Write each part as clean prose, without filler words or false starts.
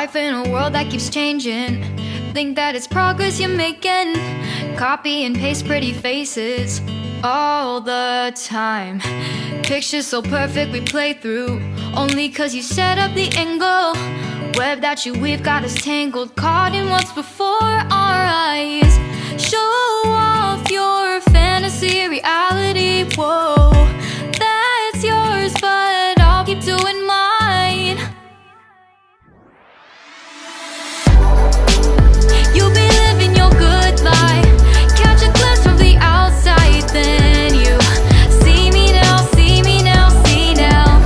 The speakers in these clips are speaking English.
life in a world that keeps changing. Think that it's progress you're making. Copy and paste pretty faces all the time. Pictures so perfect we play through, only cause you set up the angle. Web that you weave got us tangled, caught in what's before our eyes. Show off your fantasy reality, whoa, that's yours, but I'll keep doing mine. You'll be living your good life, catch a glimpse from the outside, then you see me now, see me now, see now.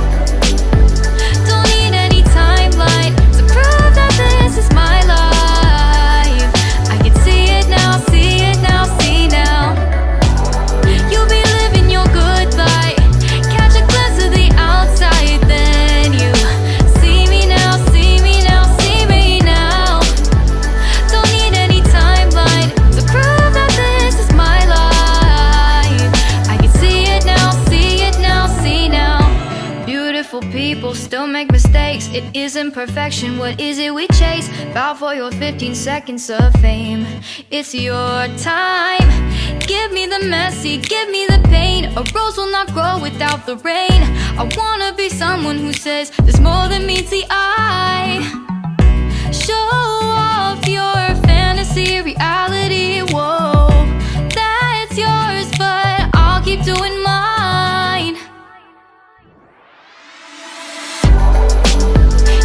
Don't need any timeline to prove that this is my life. I can see it now, see it now, see now. You'll be living your good life, catch a glimpse of the outside, then you see me now, see me now, see me now. Don't need any timeline to prove that this is my life. I can see it now, see it now, see now. Beautiful people still make mistakes. It isn't perfection, what is it we chase? Bow for your 15 seconds of fame. It's your time. Give me the messy, give me the pain. A rose will not grow without the rain. I wanna be someone who says there's more than meets the eye. Show off your fantasy reality, whoa, that's yours, but I'll keep doing mine.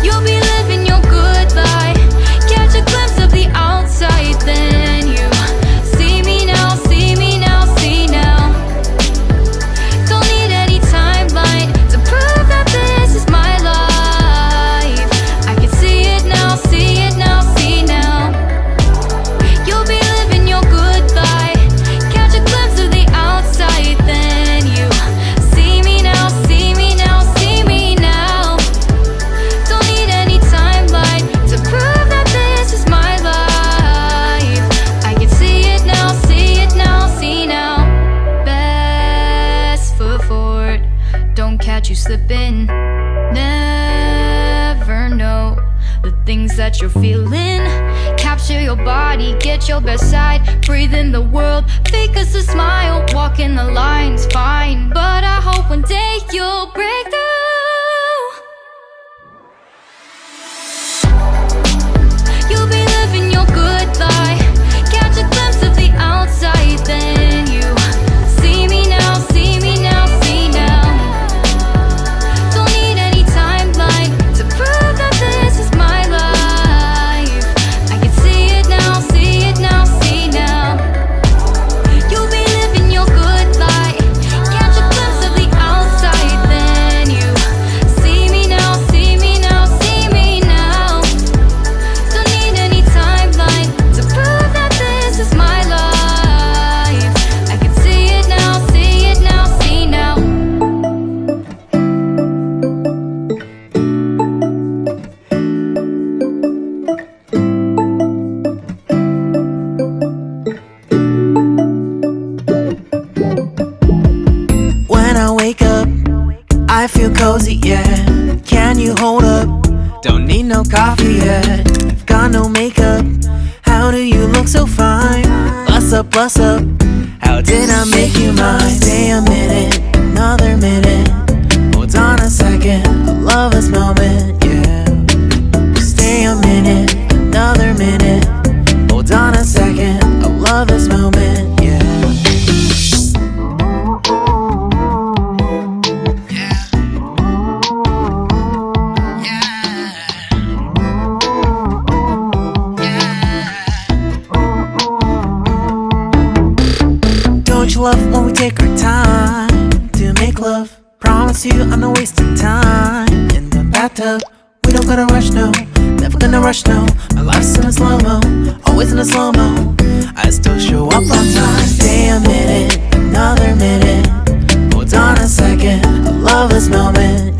You'll be living your good life, catch a glimpse of the outside, then you see me now, see me now, see now. Don't need any timeline to prove that this is my life. I can see it now, see it now, see now. You'll be living your good life, catch a glimpse of the outside, then you see me now, see me now, see me now. Don't need any timeline to prove that this is my life. I can see it now, see it now, see now. Best foot forward, don't catch you slipping. Never know the things that you're feeling. Capture your body, get your best side. Breathe in the world, fake us a smile. Walk in the lines, fine, but I hope one day you'll break through. You'll be living your good life, catch a glimpse of the outside, then you see me now, see me now, see now. Don't need any timeline to prove that this is my life. I can see it now, see it now, see now. You'll be living your good life, catch a glimpse of the outside, then you see me now, see me now, see me now. Don't need any timeline to prove that this is my life. I can see it now, see it now, see now. When I wake up, I feel cozy, yeah. Can you hold up? Don't need no coffee yet. I've got no makeup. How do you look so fine? Bust up, bust up. How did I make you mine? Stay a minute, another minute. Hold on a second, I love this moment, yeah. Stay a minute, another minute. Hold on a second, I love this moment, yeah. Don't you love when we take our time to make love? Promise you I'm not wasting time in the bathtub. We don't gotta rush, no, never gonna rush, no. My life's in a slow-mo, always in a slow-mo. I still show up on time. Stay a minute, another minute. Hold on a second, I love this moment.